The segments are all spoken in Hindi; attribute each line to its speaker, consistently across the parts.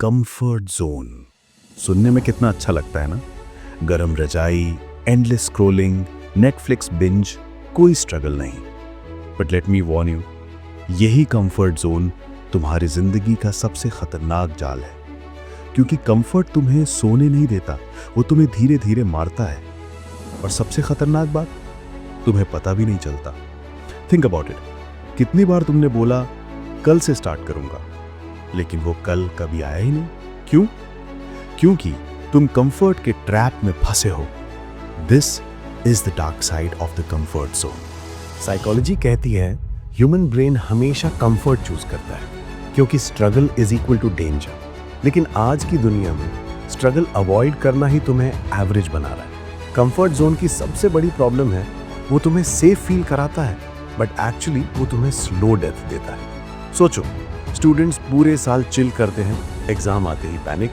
Speaker 1: कंफर्ट जोन सुनने में कितना अच्छा लगता है ना। गरम रजाई, एंडलेस स्क्रोलिंग, नेटफ्लिक्स बिंज, कोई स्ट्रगल नहीं। But let me Warne you, यही कंफर्ट जोन तुम्हारी जिंदगी का सबसे खतरनाक जाल है। क्योंकि कंफर्ट तुम्हें सोने नहीं देता, वो तुम्हें धीरे धीरे मारता है। और सबसे खतरनाक बात, तुम्हें पता भी नहीं चलता। थिंक अबाउट इट, कितनी बार तुमने बोला कल से स्टार्ट करूंगा, लेकिन वो कल कभी आया ही नहीं। क्यों? क्योंकि तुम कंफर्ट के ट्रैप में फंसे हो। This is the dark side of the comfort zone.
Speaker 2: Psychology कहती है ह्यूमन ब्रेन हमेशा कंफर्ट चूज करता है क्योंकि struggle is equal to danger. लेकिन आज की दुनिया में स्ट्रगल अवॉइड करना ही तुम्हें एवरेज बना रहा है। कंफर्ट जोन की सबसे बड़ी प्रॉब्लम है वो तुम्हें सेफ फील कराता है, बट एक्चुअली वो तुम्हें स्लो डेथ देता है। सोचो, स्टूडेंट्स पूरे साल चिल करते हैं, एग्जाम आते ही पैनिक।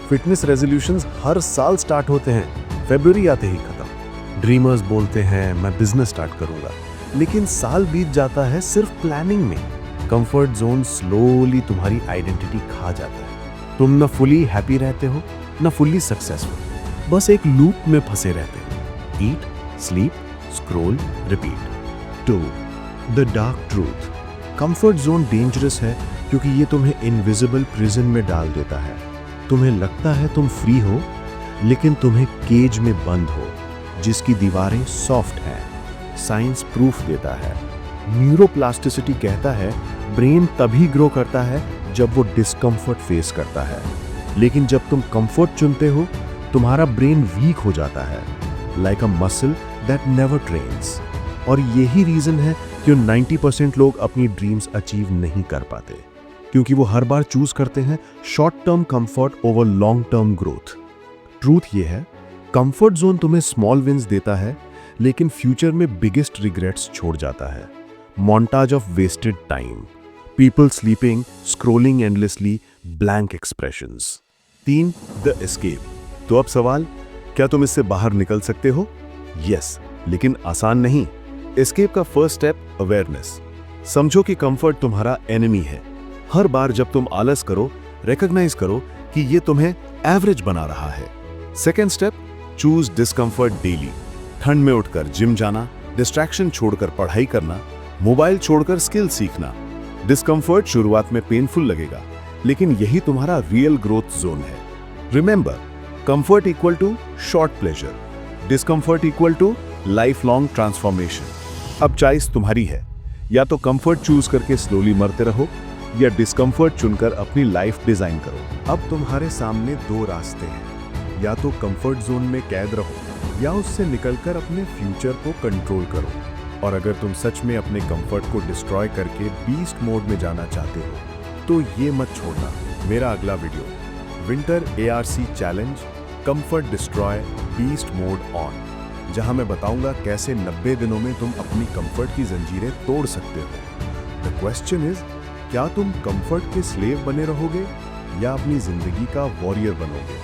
Speaker 2: फिटनेस रेजोल्यूशंस हर साल स्टार्ट होते हैं, फरवरी आते ही खत्म। ड्रीमर्स बोलते हैं मैं बिजनेस स्टार्ट करूंगा, लेकिन साल बीत जाता है सिर्फ प्लानिंग में। कंफर्ट जोन स्लोली तुम्हारी आइडेंटिटी खा जाता है। तुम न फुली हैप्पी रहते हो, न फुली सक्सेसफुल, बस एक लूप में फंसे रहते हो। Eat, sleep, scroll, repeat.
Speaker 1: 2. The dark truth. Comfort zone dangerous है क्योंकि ये तुम्हें इनविजिबल प्रिजन में डाल देता है। तुम्हें लगता है तुम फ्री हो, लेकिन तुम्हें केज में बंद हो जिसकी दीवारें सॉफ्ट हैं। साइंस प्रूफ देता है। न्यूरोप्लास्टिसिटी कहता है ब्रेन तभी ग्रो करता है जब वो डिस्कम्फर्ट फेस करता है। लेकिन जब तुम कंफर्ट चुनते हो, तुम्हारा ब्रेन वीक हो जाता है, like a muscle that never trains. और यही रीजन है कि 90% लोग अपनी ड्रीम्स अचीव नहीं कर पाते, क्योंकि वो हर बार चूज करते हैं short term comfort over long term growth. Truth ये है, कंफर्ट जोन तुम्हें स्मॉल विंस देता है, लेकिन फ्यूचर में बिगेस्ट रिग्रेट्स छोड़ जाता है। Montage of wasted time, people sleeping, scrolling endlessly, blank expressions. 3. The escape. तो अब सवाल, क्या तुम इससे बाहर निकल सकते हो? यस, लेकिन आसान नहीं। एस्केप का फर्स्ट स्टेप अवेयरनेस। समझो कि कंफर्ट तुम्हारा एनिमी है। हर बार जब तुम आलस करो, रिकॉग्नाइज करो कि ये तुम्हें एवरेज बना रहा है। Second step, choose discomfort daily. ठंड में उठकर जिम जाना, डिस्ट्रैक्शन छोड़कर पढ़ाई करना, मोबाइल छोड़कर स्किल सीखना। डिस्कंफर्ट शुरुआत में पेनफुल लगेगा, लेकिन यही तुम्हारा रियल ग्रोथ जोन है। Remember, comfort equal to short pleasure, discomfort equal to lifelong transformation. अब चॉइस तुम्हारी है, या तो कंफर्ट चूज करके स्लोली मरते रहो, या डिस्कंफर्ट चुनकर अपनी लाइफ डिजाइन करो। अब तुम्हारे सामने 2 रास्ते हैं, या तो कंफर्ट जोन में कैद रहो, या उससे निकलकर अपने फ्यूचर को कंट्रोल करो। और अगर तुम सच में अपने कंफर्ट को डिस्ट्रॉय करके बीस्ट मोड में जाना चाहते हो, तो ये मत छोड़ना मेरा अगला video, winter ARC challenge comfort destroy beast mode on, जहां मैं बताऊंगा कैसे 90 दिनों में तुम अपनी कंफर्ट की जंजीरें तोड़ सकते हो। द क्वेश्चन इज, क्या तुम कंफर्ट के स्लेव बने रहोगे या अपनी जिंदगी का वॉरियर बनोगे?